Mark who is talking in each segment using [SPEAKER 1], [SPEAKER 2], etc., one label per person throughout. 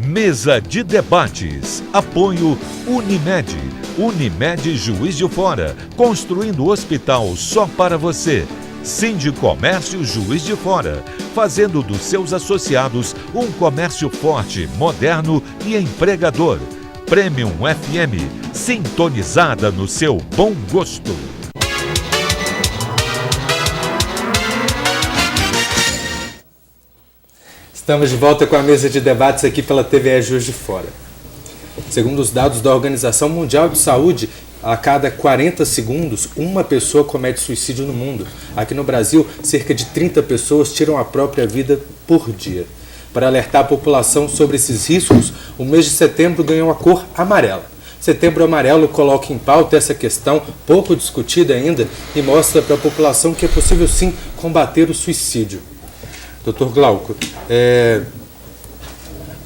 [SPEAKER 1] Mesa de debates. Apoio Unimed. Unimed Juiz de Fora. Construindo hospital só para você. Sindicomércio Juiz de Fora. Fazendo dos seus associados um comércio forte, moderno e empregador. Premium FM. Sintonizada no seu bom gosto.
[SPEAKER 2] Estamos de volta com a mesa de debates aqui pela TVE Juiz de Fora. Segundo os dados da Organização Mundial de Saúde, a cada 40 segundos, uma pessoa comete suicídio no mundo. Aqui no Brasil, cerca de 30 pessoas tiram a própria vida por dia. Para alertar a população sobre esses riscos, o mês de setembro ganhou a cor amarela. Setembro Amarelo coloca em pauta essa questão, pouco discutida ainda, e mostra para a população que é possível sim combater o suicídio. Dr. Glauco,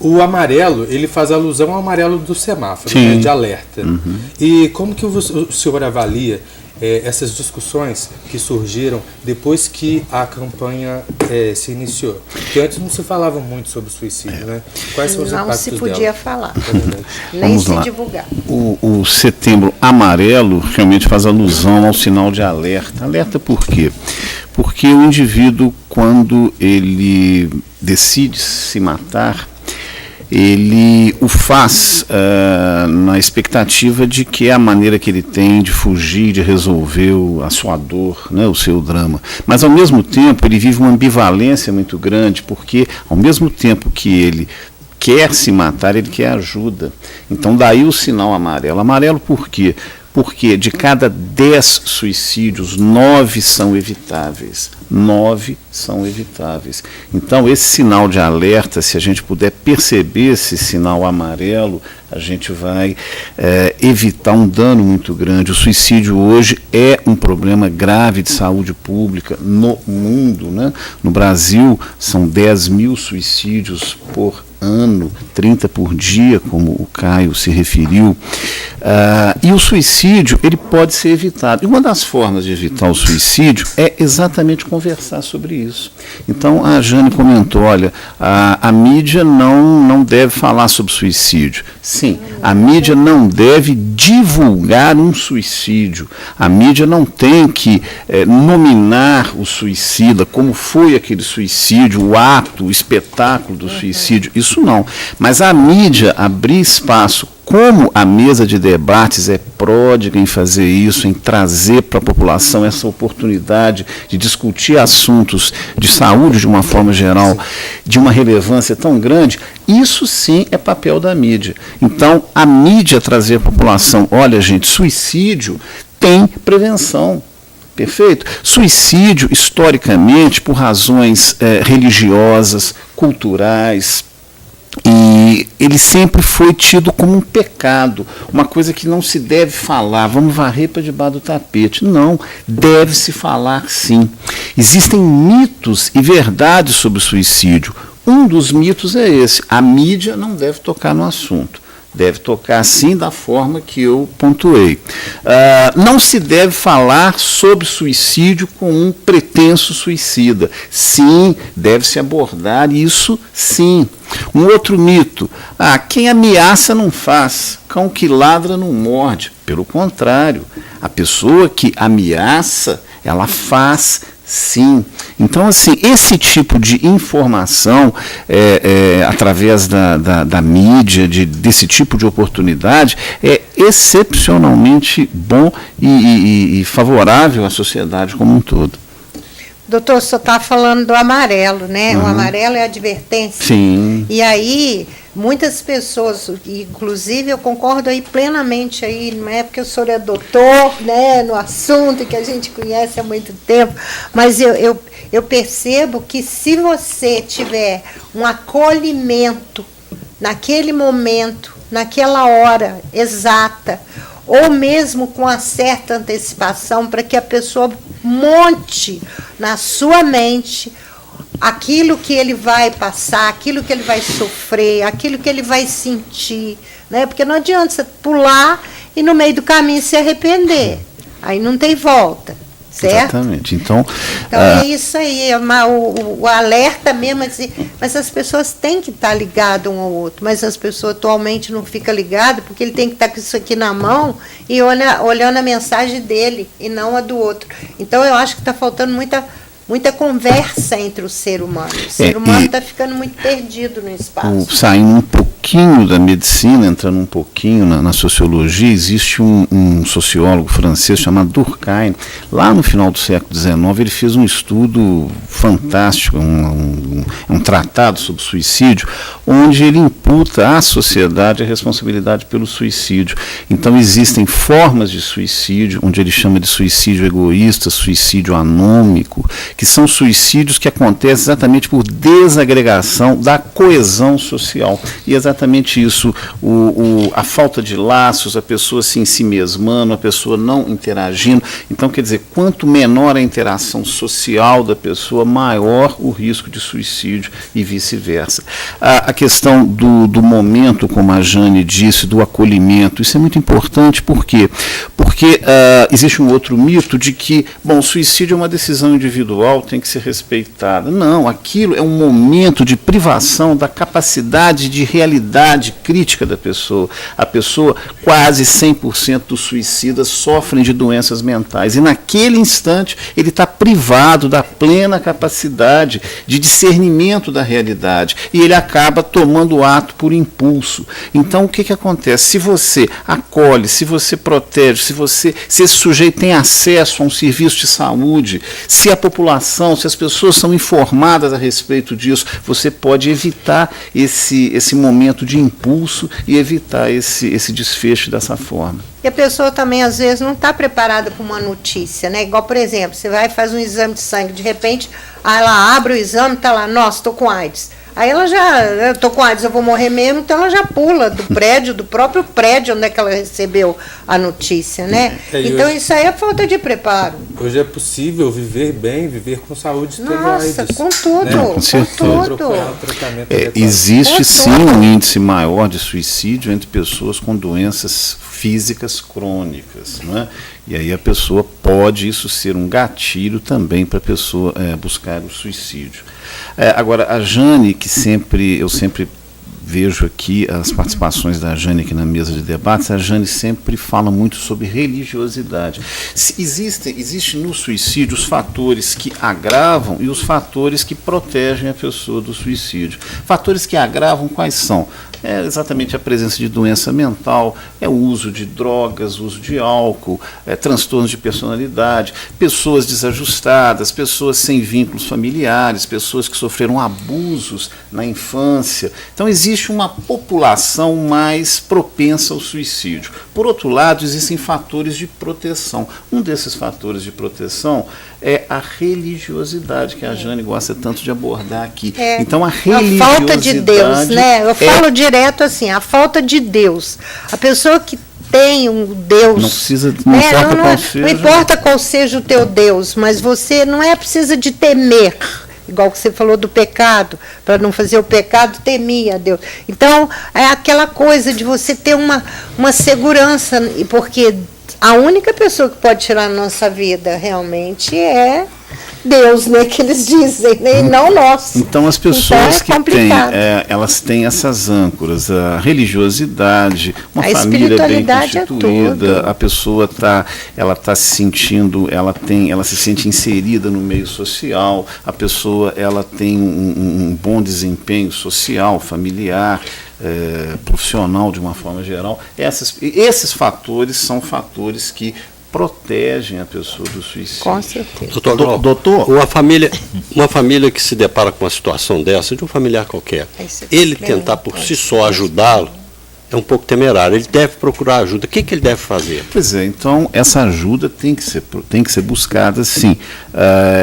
[SPEAKER 2] o amarelo, ele faz alusão ao amarelo do semáforo, né, de alerta. Uhum. E como que o senhor avalia essas discussões que surgiram depois que a campanha se iniciou? Porque antes não se falava muito sobre suicídio, né? Quais são os impactos dela?
[SPEAKER 3] Não se podia falar, nem se divulgar.
[SPEAKER 4] O Setembro Amarelo realmente faz alusão ao sinal de alerta. Alerta por quê? Porque o indivíduo, quando ele decide se matar, ele o faz na expectativa de que é a maneira que ele tem de fugir, de resolver a sua dor, né, o seu drama. Mas, ao mesmo tempo, ele vive uma ambivalência muito grande, porque, ao mesmo tempo que ele quer se matar, ele quer ajuda. Então, daí o sinal amarelo. Amarelo por quê? Porque de cada 10 suicídios, 9 são evitáveis. 9 são evitáveis. Então, esse sinal de alerta, se a gente puder perceber esse sinal amarelo, a gente vai evitar um dano muito grande. O suicídio hoje é um problema grave de saúde pública no mundo, né? No Brasil, são 10 mil suicídios por ano, 30 por dia, como o Caio se referiu. E o suicídio, ele pode ser evitado. E uma das formas de evitar o suicídio é exatamente conversar sobre isso. Então, a Jane comentou, olha, a mídia não deve falar sobre suicídio. Sim, a mídia não deve divulgar um suicídio. A mídia não tem que nominar o suicida, como foi aquele suicídio, o ato, o espetáculo do suicídio. Isso não. Mas a mídia abrir espaço, como a mesa de debates é pródiga em fazer isso, em trazer para a população essa oportunidade de discutir assuntos de saúde de uma forma geral, de uma relevância tão grande, isso sim é papel da mídia. Então, a mídia trazer à população, olha gente, suicídio tem prevenção. Perfeito? Suicídio, historicamente, por razões religiosas, culturais, e ele sempre foi tido como um pecado, uma coisa que não se deve falar, vamos varrer para debaixo do tapete. Não, deve-se falar sim. Existem mitos e verdades sobre o suicídio. Um dos mitos é esse: a mídia não deve tocar no assunto. Deve tocar sim da forma que eu pontuei. Não se deve falar sobre suicídio com um pretenso suicida. Sim, deve-se abordar isso sim. Um outro mito: quem ameaça não faz, cão que ladra não morde. Pelo contrário, a pessoa que ameaça, ela faz sim. Então, assim, esse tipo de informação, através da mídia, desse tipo de oportunidade, é excepcionalmente bom e favorável à sociedade como um todo.
[SPEAKER 3] Doutor, o senhor está falando do amarelo, né? Uhum. O amarelo é advertência.
[SPEAKER 4] Sim.
[SPEAKER 3] E aí, muitas pessoas, inclusive eu concordo aí plenamente aí, não é porque o senhor é doutor, né, no assunto que a gente conhece há muito tempo, mas eu percebo que se você tiver um acolhimento naquele momento, naquela hora exata, ou mesmo com uma certa antecipação, para que a pessoa monte na sua mente aquilo que ele vai passar, aquilo que ele vai sofrer, aquilo que ele vai sentir, né? Porque não adianta você pular e no meio do caminho se arrepender, aí não tem volta, certo?
[SPEAKER 4] Exatamente. Então
[SPEAKER 3] é isso aí, o alerta mesmo, assim, mas as pessoas têm que estar ligadas um ao outro, mas as pessoas atualmente não ficam ligadas, porque ele tem que estar com isso aqui na mão e olhando a mensagem dele e não a do outro. Então eu acho que está faltando muita conversa entre o ser humano. O ser humano está ficando muito perdido no espaço.
[SPEAKER 4] Saindo um pouquinho da medicina, entrando um pouquinho na sociologia, existe um sociólogo francês chamado Durkheim. Lá no final do século XIX, ele fez um estudo fantástico, um tratado sobre suicídio, onde ele imputa à sociedade a responsabilidade pelo suicídio. Então existem formas de suicídio, onde ele chama de suicídio egoísta, suicídio anômico, que são suicídios que acontecem exatamente por desagregação da coesão social. E exatamente isso, a falta de laços, a pessoa se ensimesmando, a pessoa não interagindo. Então, quer dizer, quanto menor a interação social da pessoa, maior o risco de suicídio e vice-versa. A questão do momento, como a Jane disse, do acolhimento, isso é muito importante, por quê? Porque existe um outro mito de que, o suicídio é uma decisão individual, tem que ser respeitada. Não, aquilo é um momento de privação da capacidade de realidade crítica da pessoa. A pessoa, quase 100% dos suicidas sofrem de doenças mentais. E naquele instante, ele está privado da plena capacidade de discernimento da realidade. E ele acaba tomando o ato por impulso. Então, o que acontece? Se você acolhe, se você protege, se esse sujeito tem acesso a um serviço de saúde, se a população, se as pessoas são informadas a respeito disso, você pode evitar esse momento de impulso e evitar esse desfecho dessa forma.
[SPEAKER 3] E a pessoa também, às vezes, não está preparada para uma notícia, né? Igual, por exemplo, você vai e faz um exame de sangue, de repente, ela abre o exame, está lá, nossa, estou com AIDS. Aí ela já, estou com AIDS, eu vou morrer mesmo, então ela já pula do próprio prédio onde é que ela recebeu a notícia, né? Então hoje, isso aí é falta de preparo.
[SPEAKER 2] Hoje é possível viver bem, viver com saúde.
[SPEAKER 3] Nossa, com tudo,
[SPEAKER 2] né?
[SPEAKER 3] com tudo.
[SPEAKER 4] Existe sim um índice maior de suicídio entre pessoas com doenças físicas crônicas, não é? E aí a pessoa pode isso ser um gatilho também para a pessoa buscar o suicídio. Agora, a Jane, que eu sempre vejo aqui as participações da Jane aqui na mesa de debates, a Jane sempre fala muito sobre religiosidade. Existe no suicídio os fatores que agravam e os fatores que protegem a pessoa do suicídio. Fatores que agravam quais são? É exatamente a presença de doença mental, é o uso de drogas, uso de álcool, transtornos de personalidade, pessoas desajustadas, pessoas sem vínculos familiares, pessoas que sofreram abusos na infância. Então existe uma população mais propensa ao suicídio. Por outro lado, existem fatores de proteção. Um desses fatores de proteção é a religiosidade, que a Jane gosta tanto de abordar aqui. Então a religiosidade...
[SPEAKER 3] A falta de Deus, né? Eu falo direto assim, a falta de Deus. A pessoa que tem um Deus...
[SPEAKER 4] Não precisa... Não
[SPEAKER 3] importa qual seja o teu Deus, mas você não precisa de temer. Igual que você falou do pecado, para não fazer o pecado, temia a Deus. Então, é aquela coisa de você ter uma segurança, porque a única pessoa que pode tirar a nossa vida realmente é Deus, né, que eles dizem, né, e não nós.
[SPEAKER 4] Então as pessoas que têm, elas têm essas âncoras, a religiosidade, uma família bem constituída, a pessoa está se sentindo, ela se sente inserida no meio social, a pessoa ela tem um bom desempenho social, familiar, profissional de uma forma geral. Esses fatores são fatores que protegem a pessoa do suicídio.
[SPEAKER 3] Com certeza.
[SPEAKER 5] Doutor, uma família que se depara com uma situação dessa, de um familiar qualquer, ele tentar por si só ajudá-lo, é um pouco temerário. Ele deve procurar ajuda. O que ele deve fazer?
[SPEAKER 4] Pois é, então essa ajuda tem que ser buscada, sim.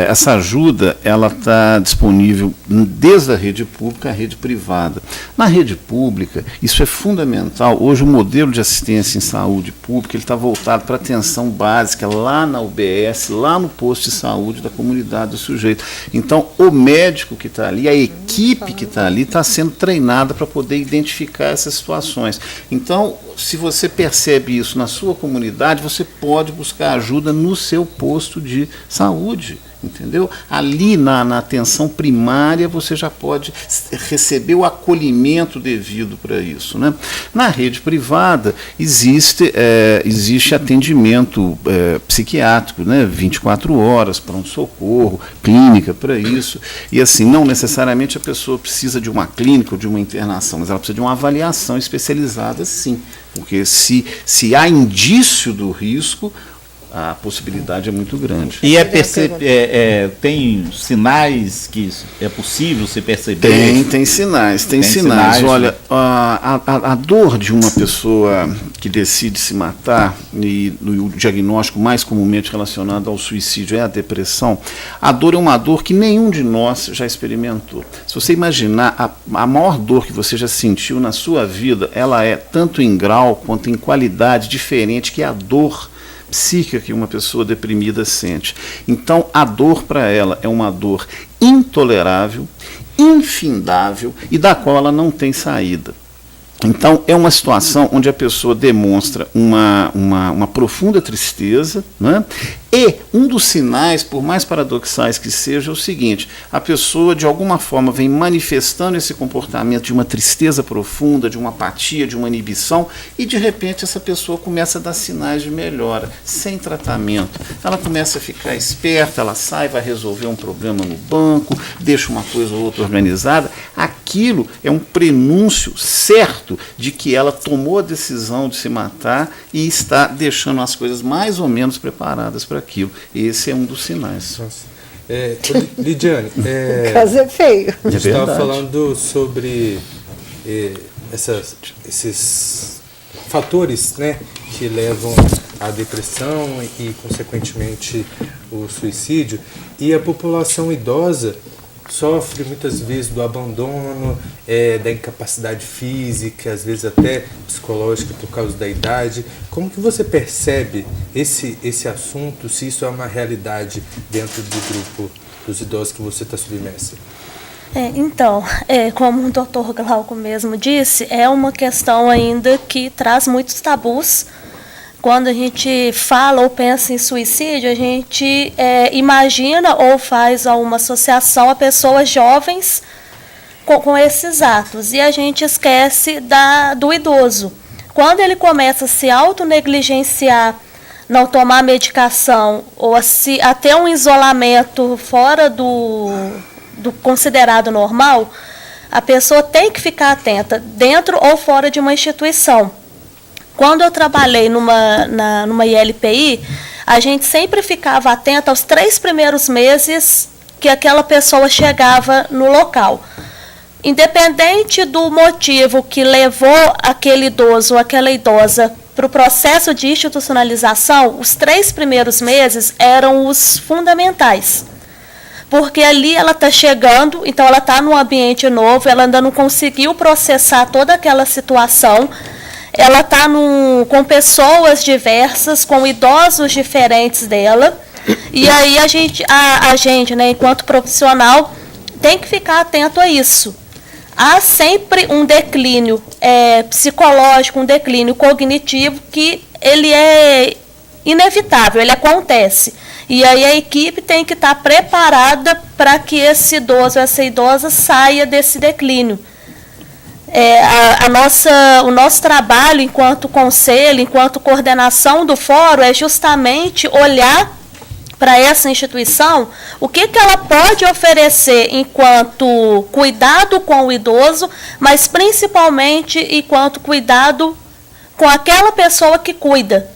[SPEAKER 4] Essa ajuda ela está disponível desde a rede pública à rede privada. Na rede pública, isso é fundamental. Hoje o modelo de assistência em saúde pública ele está voltado para a atenção básica, lá na UBS, lá no posto de saúde da comunidade do sujeito. Então, o médico que está ali, a equipe que está ali, está sendo treinada para poder identificar essas situações. Então, se você percebe isso na sua comunidade, você pode buscar ajuda no seu posto de saúde. Entendeu? Ali na atenção primária você já pode receber o acolhimento devido para isso, né? Na rede privada existe atendimento psiquiátrico, né? 24 horas, pronto-socorro, clínica para isso. E assim, não necessariamente a pessoa precisa de uma clínica ou de uma internação, mas ela precisa de uma avaliação especializada, sim. Porque se há indício do risco, a possibilidade é muito grande.
[SPEAKER 6] E tem sinais que é possível se perceber?
[SPEAKER 4] Tem sinais. Olha, a dor de uma pessoa que decide se matar, e o diagnóstico mais comumente relacionado ao suicídio é a depressão, a dor é uma dor que nenhum de nós já experimentou. Se você imaginar, a maior dor que você já sentiu na sua vida, ela é tanto em grau quanto em qualidade diferente que a dor psíquica que uma pessoa deprimida sente. Então, a dor para ela é uma dor intolerável, infindável e da qual ela não tem saída. Então, é uma situação onde a pessoa demonstra uma profunda tristeza, né? E um dos sinais, por mais paradoxais que seja, é o seguinte: a pessoa, de alguma forma, vem manifestando esse comportamento de uma tristeza profunda, de uma apatia, de uma inibição, e, de repente, essa pessoa começa a dar sinais de melhora, sem tratamento. Ela começa a ficar esperta, ela sai, vai resolver um problema no banco, deixa uma coisa ou outra organizada. Aquilo é um prenúncio certo de que ela tomou a decisão de se matar e está deixando as coisas mais ou menos preparadas para aquilo. Esse é um dos sinais.
[SPEAKER 2] Lidiane,
[SPEAKER 3] o caso é feio.
[SPEAKER 2] A gente estava falando sobre esses fatores, né, que levam à depressão e, consequentemente, o suicídio. E a população idosa sofre muitas vezes do abandono, da incapacidade física, às vezes até psicológica por causa da idade. Como que você percebe esse assunto, se isso é uma realidade dentro do grupo dos idosos que você está submersa?
[SPEAKER 7] Então, como o Dr. Glauco mesmo disse, é uma questão ainda que traz muitos tabus. Quando a gente fala ou pensa em suicídio, a gente imagina ou faz uma associação a pessoas jovens com esses atos. E a gente esquece do idoso. Quando ele começa a se autonegligenciar, não tomar medicação, ou a ter um isolamento fora do considerado normal, a pessoa tem que ficar atenta, dentro ou fora de uma instituição. Quando eu trabalhei numa ILPI, a gente sempre ficava atento aos 3 primeiros meses que aquela pessoa chegava no local. Independente do motivo que levou aquele idoso ou aquela idosa para o processo de institucionalização, os 3 primeiros meses eram os fundamentais. Porque ali ela está chegando, então ela está num ambiente novo, ela ainda não conseguiu processar toda aquela situação. Ela está com pessoas diversas, com idosos diferentes dela, e aí a gente, né, enquanto profissional, tem que ficar atento a isso. Há sempre um declínio psicológico, um declínio cognitivo, que ele é inevitável, ele acontece. E aí a equipe tem que estar preparada para que esse idoso, essa idosa, saia desse declínio. O nosso trabalho enquanto conselho, enquanto coordenação do fórum, é justamente olhar para essa instituição o que ela pode oferecer enquanto cuidado com o idoso, mas principalmente enquanto cuidado com aquela pessoa que cuida.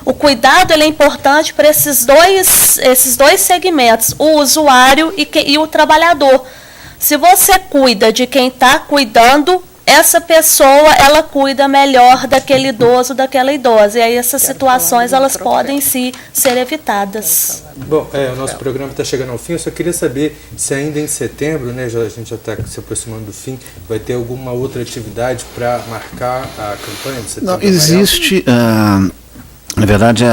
[SPEAKER 7] O cuidado ele é importante para esses dois segmentos, o usuário e o trabalhador. Se você cuida de quem está cuidando, essa pessoa, ela cuida melhor daquele idoso, daquela idosa. E aí essas situações, elas podem sim ser evitadas.
[SPEAKER 2] Bom, o nosso programa está chegando ao fim. Eu só queria saber se ainda em setembro, né, a gente já está se aproximando do fim, vai ter alguma outra atividade para marcar a campanha de setembro?
[SPEAKER 4] Não, existe... Na verdade,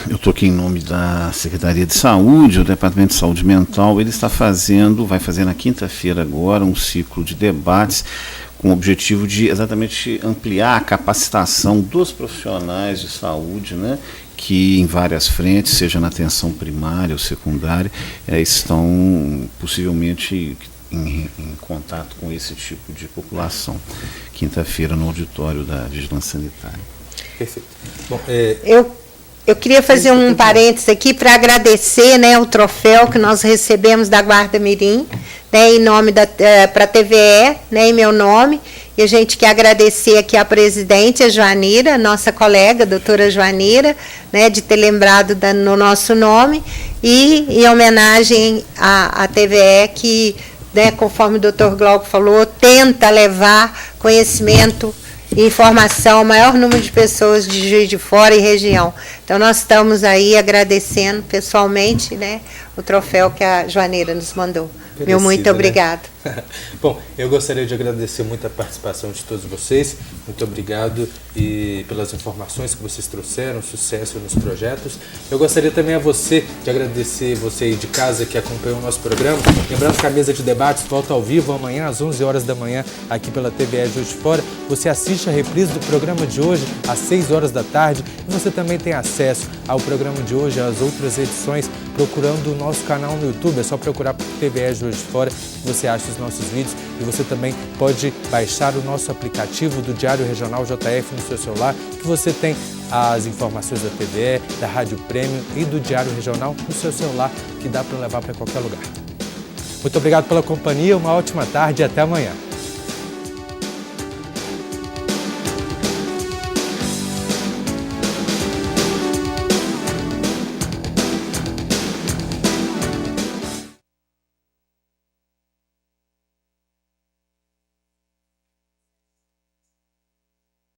[SPEAKER 4] eu estou aqui em nome da Secretaria de Saúde, o Departamento de Saúde Mental, ele vai fazer na quinta-feira agora um ciclo de debates com o objetivo de exatamente ampliar a capacitação dos profissionais de saúde, né, que em várias frentes, seja na atenção primária ou secundária, estão possivelmente em contato com esse tipo de população. Quinta-feira no auditório da Vigilância Sanitária.
[SPEAKER 2] Perfeito. Bom,
[SPEAKER 3] eu queria fazer um parênteses aqui para agradecer, né, o troféu que nós recebemos da Guarda Mirim, né, em nome para a TVE, né, em meu nome. E a gente quer agradecer aqui a presidente, a Joanira, nossa colega, a doutora Joanira, né, de ter lembrado no nosso nome, e em homenagem à TVE que, né, conforme o doutor Glauco falou, tenta levar conhecimento e informação ao maior número de pessoas de Juiz de Fora e região. Então, nós estamos aí agradecendo pessoalmente, né, o troféu que a Joanira nos mandou. Meu muito obrigado.
[SPEAKER 2] Né? Bom, eu gostaria de agradecer muito a participação de todos vocês. Muito obrigado pelas informações que vocês trouxeram, sucesso nos projetos. Eu gostaria também de agradecer você aí de casa que acompanhou o nosso programa. Lembrando que a mesa de debates volta ao vivo amanhã às 11 horas da manhã aqui pela TVE Juiz de Fora. Você assiste a reprise do programa de hoje às 6 horas da tarde e você também tem acesso ao programa de hoje, às outras edições, procurando o nosso canal no YouTube. É só procurar por TVE Juiz de Fora que você acha os nossos vídeos, e você também pode baixar o nosso aplicativo do Diário Regional JF no seu celular, que você tem as informações da TVE, da Rádio Prêmio e do Diário Regional no seu celular, que dá para levar para qualquer lugar. Muito obrigado pela companhia, uma ótima tarde e até amanhã.